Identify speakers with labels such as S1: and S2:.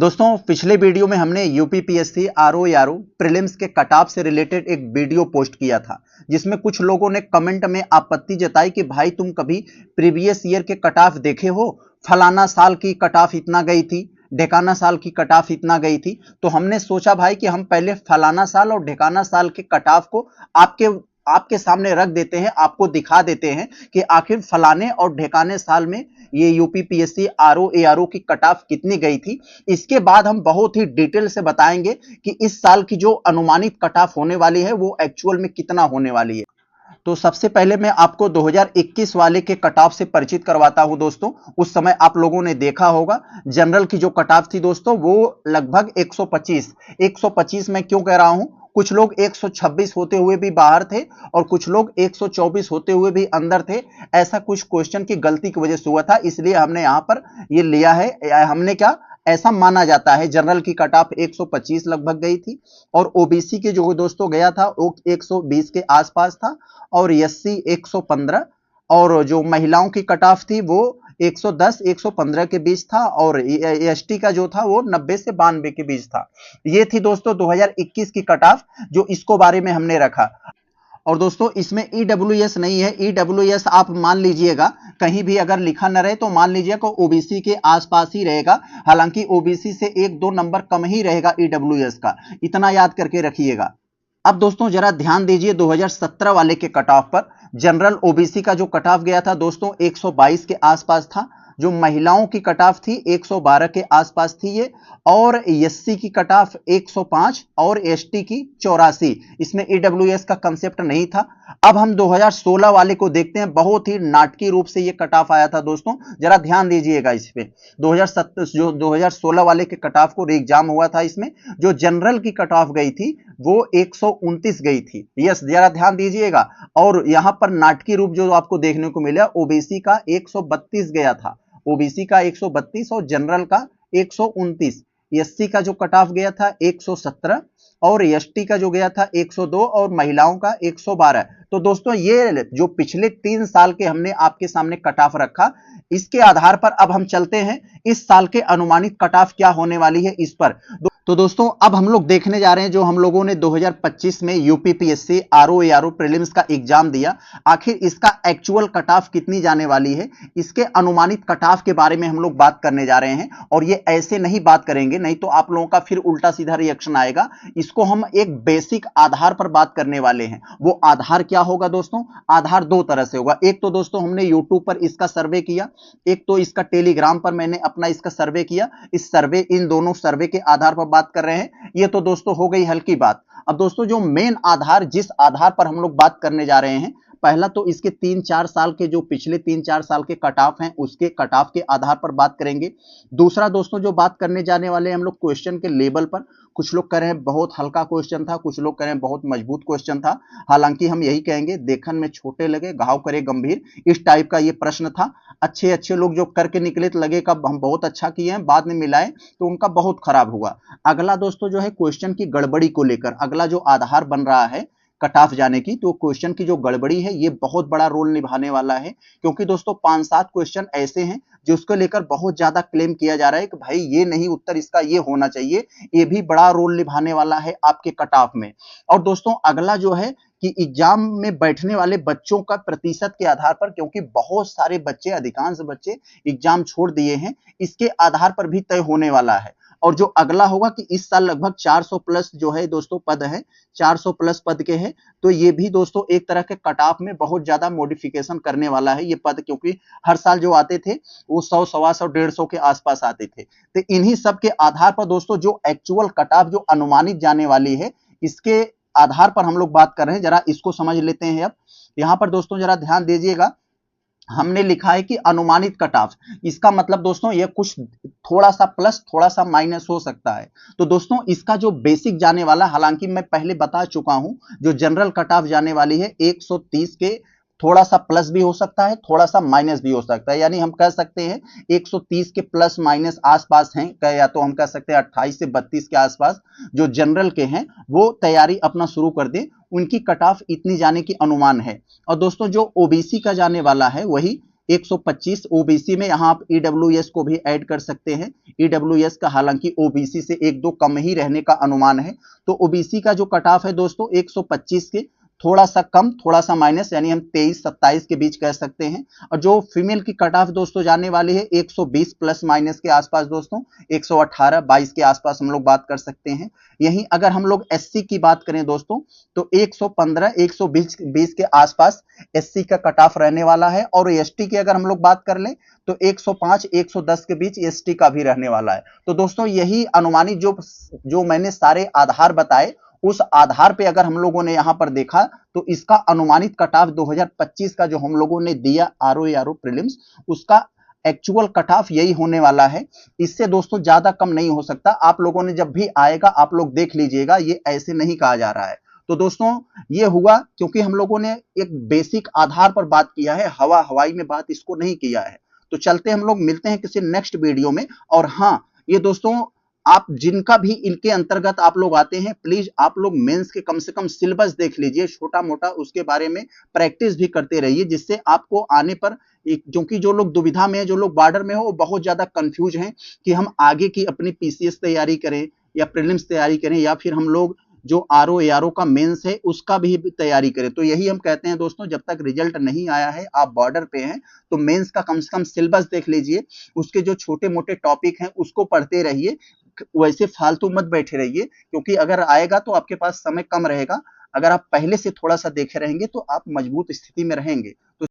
S1: दोस्तों पिछले वीडियो में हमने यूपीपीएससी आरओ आरओ प्रीलिम्स के कट ऑफ से रिलेटेड एक वीडियो पोस्ट किया था, जिसमें कुछ लोगों ने कमेंट में आपत्ति जताई कि भाई तुम कभी प्रीवियस ईयर के कट ऑफ देखे हो, फलाना साल की कट ऑफ इतना गई थी, ढेकाना साल की कट ऑफ इतना गई थी। तो हमने सोचा भाई कि हम पहले फलाना साल और ढेकाना साल के कट ऑफ को आपके सामने रख देते हैं, आपको दिखा देते हैं कि आखिर फलाने और ढेकाने साल में ये यूपीपीएससी आरओ एआरओ की कट ऑफ कितनी गई थी। इसके बाद हम बहुत ही डिटेल से बताएंगे कि इस साल की जो अनुमानित कट ऑफ होने वाली है वो एक्चुअल में कितना होने वाली है। तो सबसे पहले मैं आपको 2021 वाले के कट ऑफ से परिचित करवाता हूं दोस्तों। उस समय आप लोगों ने देखा होगा जनरल की जो कट ऑफ थी दोस्तों वो लगभग 125 मैं क्यों कह रहा हूं, कुछ लोग 126 होते हुए भी बाहर थे और कुछ लोग 124 होते हुए भी अंदर थे। ऐसा कुछ क्वेश्चन की गलती की वजह से हुआ था, इसलिए हमने यहां पर ये लिया है। हमने क्या ऐसा माना जाता है, जनरल की कट ऑफ 125 लगभग गई थी और ओबीसी के जो दोस्तों गया था वो 120 के आसपास था और एससी 115 और जो महिलाओं की कट ऑफ थी वो 110 115 के बीच था और एसटी का जो था वो 90 से 92 के बीच था। ये थी दोस्तों 2021 की कट ऑफ जो इसको बारे में हमने रखा। और दोस्तों इसमें ईडब्ल्यूएस नहीं है, ईडब्ल्यूएस आप मान लीजिएगा कहीं भी अगर लिखा न रहे तो मान लीजिएगा ओबीसी के आसपास ही रहेगा, हालांकि ओबीसी से 1-2 नंबर कम ही रहेगा ईडब्ल्यूएस का, इतना याद करके रखिएगा। अब दोस्तों जरा ध्यान दीजिए 2017 वाले के कट ऑफ पर। जनरल ओबीसी का जो कट ऑफ गया था दोस्तों 122 के आसपास था, जो महिलाओं की कट ऑफ थी 112 के आसपास थी ये, और एससी की कट ऑफ 105 और एसटी की 84। इसमें ईडब्ल्यूएस का कंसेप्ट नहीं था। अब हम 2016 वाले को देखते हैं, बहुत ही नाटकीय रूप से ये कट ऑफ आया था दोस्तों, जरा ध्यान दीजिएगा इस पे। 2016 वाले के कट ऑफ को एग्जाम हुआ था, इसमें जो जनरल की कट ऑफ गई थी वो 129 गई थी। यस, जरा ध्यान दीजिएगा। और यहां पर नाटकीय रूप जो आपको देखने को मिला ओबीसी का 132 गया था, ओबीसी का 132 और जनरल का 129। एससी का जो कट ऑफ गया था 117 और एसटी का जो गया था 102 और महिलाओं का 112। तो दोस्तों ये जो पिछले 3 साल के हमने आपके सामने कट ऑफ रखा, इसके आधार पर अब हम चलते हैं इस साल के अनुमानित कट ऑफ क्या होने वाली है इस पर। तो दोस्तों अब हम लोग देखने जा रहे हैं जो हम लोगों ने 2025 में यूपीपीएससी आरओ एआरओ प्रीलिम्स का एग्जाम दिया, आखिर इसका एक्चुअल कट ऑफ कितनी जाने वाली है, इसके अनुमानित कट ऑफ के बारे में हम लोग बात करने जा रहे हैं। और ये ऐसे नहीं बात करेंगे, नहीं तो आप लोगों का फिर उल्टा सीधा रिएक्शन आएगा। इसको हम एक बेसिक आधार पर बात करने वाले हैं। वो आधार क्या होगा दोस्तों, आधार 2 तरह से होगा। एक तो दोस्तों हमने यूट्यूब पर इसका सर्वे किया, एक तो इसका टेलीग्राम पर मैंने अपना इसका सर्वे किया। इस सर्वे, इन दोनों सर्वे के आधार पर बात कर रहे हैं। ये तो दोस्तों हो गई हल्की बात। अब दोस्तों जो मेन आधार, जिस आधार पर हम लोग बात करने जा रहे हैं, पहला तो इसके 3-4 साल के जो पिछले 3-4 साल के कट ऑफ हैं उसके कट ऑफ के आधार पर बात करेंगे। दूसरा दोस्तों जो बात करने जाने वाले हैं हम लोग क्वेश्चन के लेवल पर। कुछ लोग कह रहे हैं बहुत हल्का क्वेश्चन था, कुछ लोग कह रहे हैं बहुत मजबूत क्वेश्चन था, हालांकि हम यही कहेंगे देखन में छोटे लगे घाव करे गंभीर, इस टाइप का ये प्रश्न था। अच्छे लोग जो करके निकले तो लगे कब हम बहुत अच्छा किए हैं, बाद में मिलाए तो उनका बहुत खराब हुआ। अगला दोस्तों जो है क्वेश्चन की गड़बड़ी को लेकर अगला जो आधार बन रहा है कट ऑफ जाने की, तो क्वेश्चन की जो गड़बड़ी है ये बहुत बड़ा रोल निभाने वाला है। क्योंकि दोस्तों 5-7 क्वेश्चन ऐसे हैं जो उसको लेकर बहुत ज्यादा क्लेम किया जा रहा है कि भाई ये नहीं उत्तर इसका ये होना चाहिए, ये भी बड़ा रोल निभाने वाला है आपके कट ऑफ में। और दोस्तों अगला जो है कि एग्जाम में बैठने वाले बच्चों का प्रतिशत के आधार पर, क्योंकि बहुत सारे बच्चे, अधिकांश बच्चे एग्जाम छोड़ दिए हैं, इसके आधार पर भी तय होने वाला है। और जो अगला होगा कि इस साल लगभग 400 प्लस जो है दोस्तों पद है, 400 प्लस पद के हैं, तो ये भी दोस्तों एक तरह के कट ऑफ में बहुत ज्यादा मॉडिफिकेशन करने वाला है ये पद, क्योंकि हर साल जो आते थे वो 100, 125, 150 के आसपास आते थे। तो इन्हीं सब के आधार पर दोस्तों जो एक्चुअल कट ऑफ जो अनुमानित जाने वाली है इसके आधार पर हम लोग बात कर रहे हैं। जरा इसको समझ लेते हैं। अब यहां पर दोस्तों जरा ध्यान दीजिएगा, हमने लिखा है कि अनुमानित कट ऑफ, इसका मतलब दोस्तों ये कुछ थोड़ा सा प्लस थोड़ा सा माइनस हो सकता है। तो दोस्तों इसका जो बेसिक जाने वाला, हालांकि मैं पहले बता चुका हूं, जो जनरल कट ऑफ जाने वाली है 130 के, थोड़ा सा प्लस भी हो सकता है, थोड़ा सा माइनस भी हो सकता है। यानी हम कह सकते हैं 130 के प्लस माइनस आसपास हैं, या तो हम कह सकते हैं 28 से 32 के आसपास जो जनरल के हैं वो तैयारी अपना शुरू कर दें, उनकी कट ऑफ इतनी जाने की अनुमान है। और दोस्तों जो ओबीसी का जाने वाला है वही 125 ओबीसी में यहाँ आप ईडब्ल्यूएस को भी ऐड कर सकते हैं। ईडब्ल्यूएस का हालांकि ओबीसी से 1-2 कम ही रहने का अनुमान है, तो ओबीसी का जो कट ऑफ है दोस्तों 125 के थोड़ा सा कम थोड़ा सा माइनस, यानी हम 23-27 के बीच कह सकते हैं। और जो फीमेल की कट ऑफ दोस्तों जाने वाली है 120 प्लस माइनस के आसपास दोस्तों, 118-22 के आसपास हम लोग बात कर सकते हैं। यहीं अगर हम लोग एससी की बात करें दोस्तों तो 115-120 के आसपास एससी का कट ऑफ रहने वाला है। और एसटी की अगर हम लोग बात कर लें तो 105-110 के बीच एसटी का भी रहने वाला है। तो दोस्तों यही अनुमानित जो मैंने सारे आधार बताए, उस आधार पे अगर हम लोगों ने यहां पर देखा तो इसका अनुमानित कट ऑफ 2025 का जो हम लोगों ने दिया आरओ प्रीलिम्स, उसका एक्चुअल कट ऑफ यही होने वाला है। इससे दोस्तों ज्यादा कम नहीं हो सकता। आप लोगों ने जब भी आएगा आप लोग देख लीजिएगा, ये ऐसे नहीं कहा जा रहा है। तो दोस्तों ये हुआ क्योंकि हम लोगों ने एक बेसिक आधार पर बात किया है, हवाई में बात इसको नहीं किया है। तो चलते हम लोग मिलते हैं किसी नेक्स्ट वीडियो में। और हाँ, ये दोस्तों आप जिनका भी इनके अंतर्गत आप लोग आते हैं, प्लीज आप लोग मेंस के कम से कम सिलेबस देख लीजिए छोटा मोटा, उसके बारे में प्रैक्टिस भी करते रहिए, जिससे आपको आने पर क्योंकि जो लोग दुविधा में है, जो लोग बॉर्डर में हो, वो बहुत ज्यादा कंफ्यूज हैं कि हम आगे की अपनी पीसीएस तैयारी करें या प्रीलिम्स तैयारी करें, या फिर हम लोग जो आरओ एआरओ का मेंस है उसका भी तैयारी करें। तो यही हम कहते हैं दोस्तों, जब तक रिजल्ट नहीं आया है, आप बॉर्डर पे हैं, तो मेंस का कम से कम सिलेबस देख लीजिए, उसके जो छोटे मोटे टॉपिक हैं उसको पढ़ते रहिए। वैसे फालतू मत बैठे रहिए, क्योंकि अगर आएगा तो आपके पास समय कम रहेगा। अगर आप पहले से थोड़ा सा देखे रहेंगे तो आप मजबूत स्थिति में रहेंगे। तो